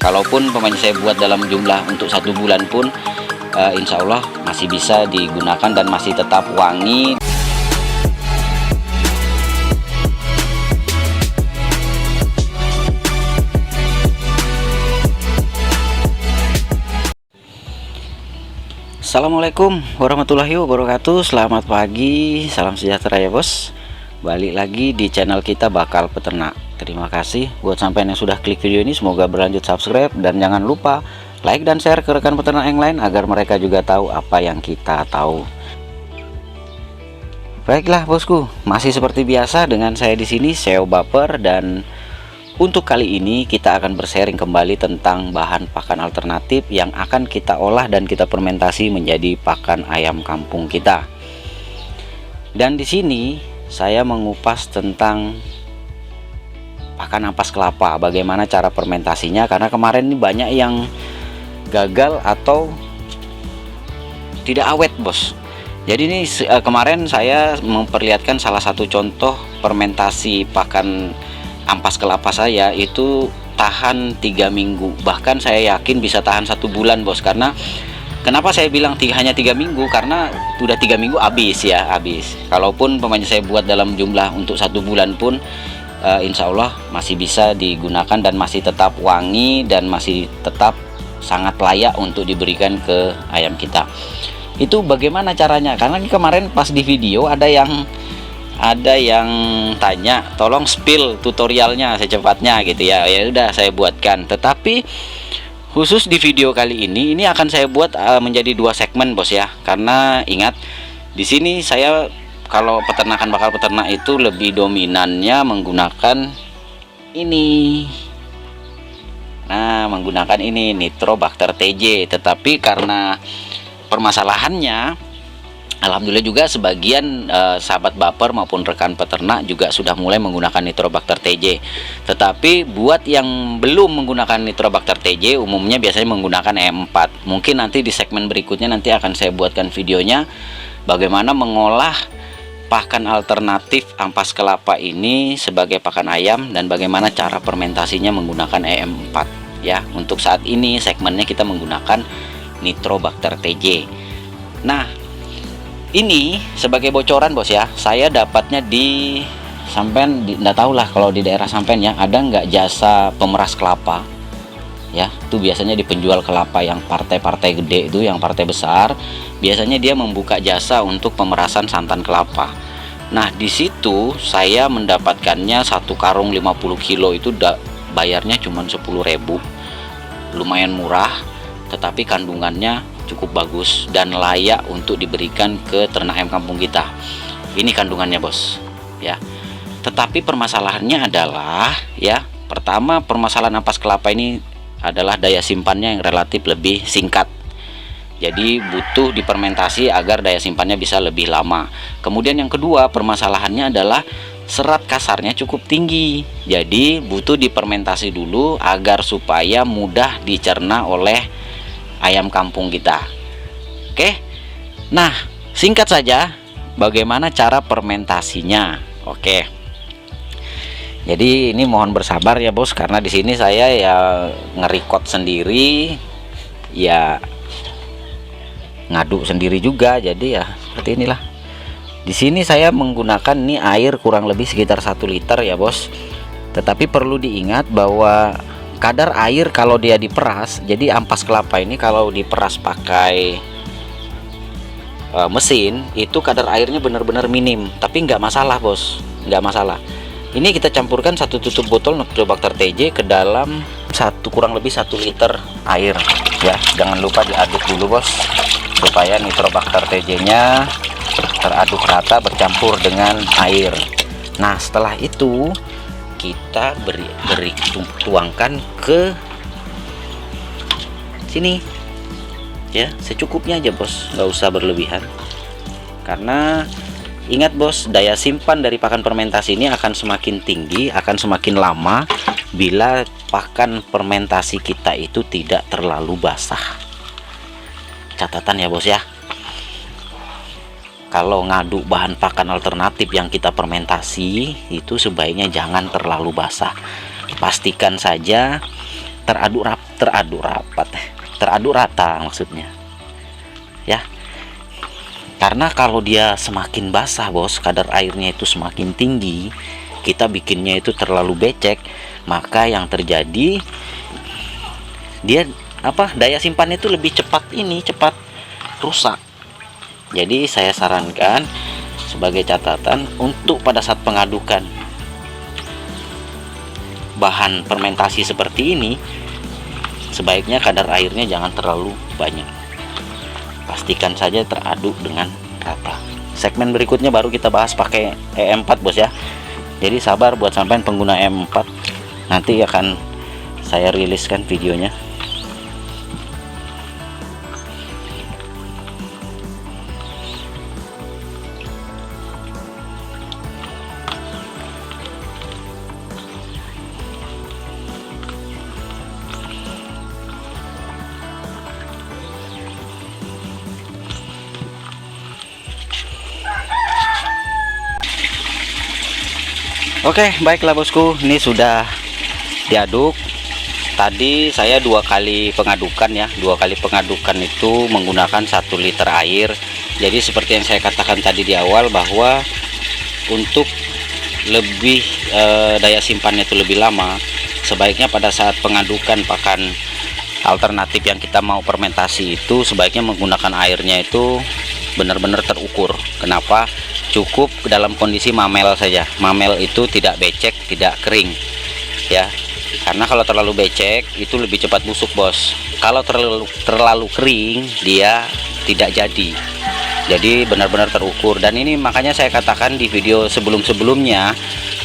Kalaupun pemain saya buat dalam jumlah untuk 1 bulan pun insya Allah masih bisa digunakan dan masih tetap wangi. Assalamualaikum warahmatullahi wabarakatuh. Selamat pagi, salam sejahtera ya bos. Balik lagi di channel kita Bakal Peternak. Terima kasih buat sampai yang sudah klik video ini. Semoga berlanjut subscribe dan jangan lupa like dan share ke rekan peternak yang lain agar mereka juga tahu apa yang kita tahu. Baiklah bosku, masih seperti biasa dengan saya di sini SEO Baper, dan untuk kali ini kita akan bersharing kembali tentang bahan pakan alternatif yang akan kita olah dan kita fermentasi menjadi pakan ayam kampung kita. Dan di sini saya mengupas tentang pakan ampas kelapa, bagaimana cara fermentasinya, karena kemarin ini banyak yang gagal atau tidak awet bos. Jadi ini kemarin saya memperlihatkan salah satu contoh fermentasi pakan ampas kelapa saya itu tahan 3 minggu, bahkan saya yakin bisa tahan 1 bulan bos. Karena kenapa saya bilang hanya 3 minggu, karena udah 3 minggu habis ya, habis. Kalaupun pemain saya buat dalam jumlah untuk 1 bulan pun insya Allah masih bisa digunakan dan masih tetap wangi dan masih tetap sangat layak untuk diberikan ke ayam kita. Itu bagaimana caranya? Karena kemarin pas di video ada yang tanya tolong spill tutorialnya secepatnya gitu ya. Ya udah saya buatkan, tetapi khusus di video kali ini akan saya buat menjadi 2 segmen bos ya. Karena ingat di sini saya kalau peternakan bakal peternak itu lebih dominannya menggunakan ini. Nah, menggunakan ini Nitrobacter TJ, tetapi karena permasalahannya, alhamdulillah juga sebagian sahabat baper maupun rekan peternak juga sudah mulai menggunakan Nitrobacter TJ. Tetapi buat yang belum menggunakan Nitrobacter TJ, umumnya biasanya menggunakan E4. Mungkin nanti di segmen berikutnya nanti akan saya buatkan videonya bagaimana mengolah pakan alternatif ampas kelapa ini sebagai pakan ayam dan bagaimana cara fermentasinya menggunakan E4 ya. Untuk saat ini segmennya kita menggunakan Nitrobacter TJ. Nah, ini sebagai bocoran bos ya, saya dapatnya di sampean, nggak tahu lah kalau di daerah sampean ya, ada nggak jasa pemeras kelapa ya. Itu biasanya di penjual kelapa yang partai-partai gede itu, yang partai besar, biasanya dia membuka jasa untuk pemerasan santan kelapa. Nah, di situ saya mendapatkannya 1 karung 50 kilo itu bayarnya cuma 10.000. Lumayan murah, tetapi kandungannya cukup bagus dan layak untuk diberikan ke ternak ayam kampung kita. Ini kandungannya bos ya. Tetapi permasalahannya adalah ya, pertama permasalahan ampas kelapa ini adalah daya simpannya yang relatif lebih singkat. Jadi butuh difermentasi agar daya simpannya bisa lebih lama. Kemudian yang kedua permasalahannya adalah serat kasarnya cukup tinggi. Jadi butuh difermentasi dulu agar supaya mudah dicerna oleh ayam kampung kita. Oke. Nah, singkat saja bagaimana cara fermentasinya. Oke. Jadi ini mohon bersabar ya bos, karena di sini saya ya nge-record sendiri, ya ngaduk sendiri juga, jadi ya seperti inilah. Di sini saya menggunakan nih air kurang lebih sekitar 1 liter ya bos. Tetapi perlu diingat bahwa kadar air kalau dia diperas, jadi ampas kelapa ini kalau diperas pakai mesin itu kadar airnya benar-benar minim, tapi nggak masalah bos, nggak masalah. Ini kita campurkan 1 tutup botol Nitrobacter TJ ke dalam kurang lebih 1 liter air ya. Jangan lupa diaduk dulu bos, supaya Nitrobacter TJ nya teraduk rata bercampur dengan air. Nah, setelah itu kita tuangkan ke sini ya, secukupnya aja bos, nggak usah berlebihan. Karena ingat bos, daya simpan dari pakan fermentasi ini akan semakin tinggi, akan semakin lama bila pakan fermentasi kita itu tidak terlalu basah. Catatan ya bos ya, kalau ngaduk bahan pakan alternatif yang kita fermentasi itu sebaiknya jangan terlalu basah. Pastikan saja teradu rata maksudnya ya. Karena kalau dia semakin basah bos, kadar airnya itu semakin tinggi, kita bikinnya itu terlalu becek, maka yang terjadi dia daya simpannya itu lebih cepat rusak. Jadi saya sarankan sebagai catatan untuk pada saat pengadukan bahan fermentasi seperti ini, sebaiknya kadar airnya jangan terlalu banyak, pastikan saja teraduk dengan rata. Segmen berikutnya baru kita bahas pakai EM4 bos ya, jadi sabar buat sampean pengguna EM4, nanti akan saya riliskan videonya. Oke, baiklah bosku, ini sudah diaduk. Tadi saya 2 kali pengadukan ya, 2 kali pengadukan itu menggunakan 1 liter air. Jadi seperti yang saya katakan tadi di awal, bahwa untuk lebih daya simpannya itu lebih lama, sebaiknya pada saat pengadukan pakan alternatif yang kita mau fermentasi itu, sebaiknya menggunakan airnya itu benar-benar terukur. Kenapa? Cukup dalam kondisi mamel saja. Mamel itu tidak becek, tidak kering ya, karena kalau terlalu becek itu lebih cepat busuk bos. Kalau terlalu kering dia tidak jadi. Jadi benar-benar terukur. Dan ini makanya saya katakan di video sebelum-sebelumnya,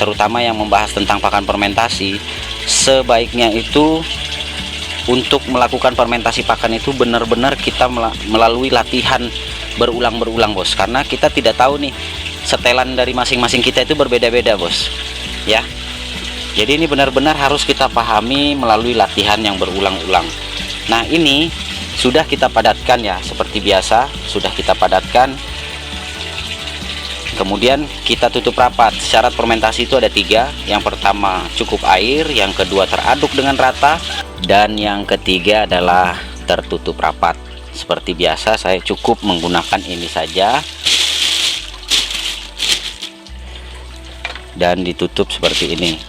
terutama yang membahas tentang pakan fermentasi, sebaiknya itu untuk melakukan fermentasi pakan itu benar-benar kita melalui latihan berulang-berulang bos, karena kita tidak tahu nih setelan dari masing-masing kita itu berbeda-beda bos ya. Jadi ini benar-benar harus kita pahami melalui latihan yang berulang-ulang. Nah ini sudah kita padatkan ya, seperti biasa sudah kita padatkan, kemudian kita tutup rapat. Syarat fermentasi itu ada 3. Yang pertama cukup air, yang kedua teraduk dengan rata, dan yang ketiga adalah tertutup rapat. Seperti biasa saya cukup menggunakan ini saja dan ditutup seperti ini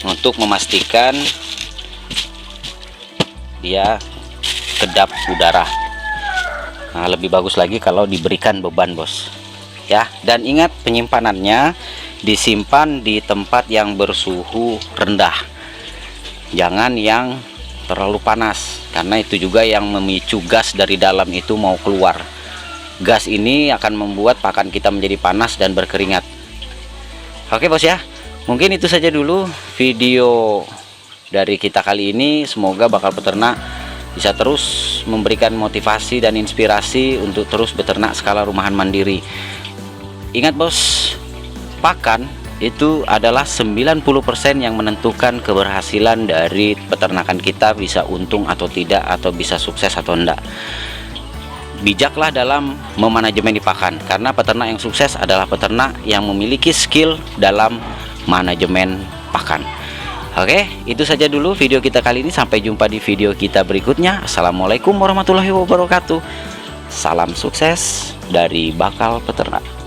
untuk memastikan dia kedap udara. Nah, lebih bagus lagi kalau diberikan beban bos ya. Dan ingat, penyimpanannya disimpan di tempat yang bersuhu rendah, jangan yang terlalu panas, karena itu juga yang memicu gas dari dalam itu mau keluar. Gas ini akan membuat pakan kita menjadi panas dan berkeringat. Oke bos ya, mungkin itu saja dulu video dari kita kali ini. Semoga bakal peternak bisa terus memberikan motivasi dan inspirasi untuk terus beternak skala rumahan mandiri. Ingat bos, pakan itu adalah 90% yang menentukan keberhasilan dari peternakan kita bisa untung atau tidak, atau bisa sukses atau enggak. Bijaklah dalam memanajemen di pakan, karena peternak yang sukses adalah peternak yang memiliki skill dalam manajemen pakan. Oke, itu saja dulu video kita kali ini. Sampai jumpa di video kita berikutnya. Assalamualaikum warahmatullahi wabarakatuh. Salam sukses dari Bakal Peternak.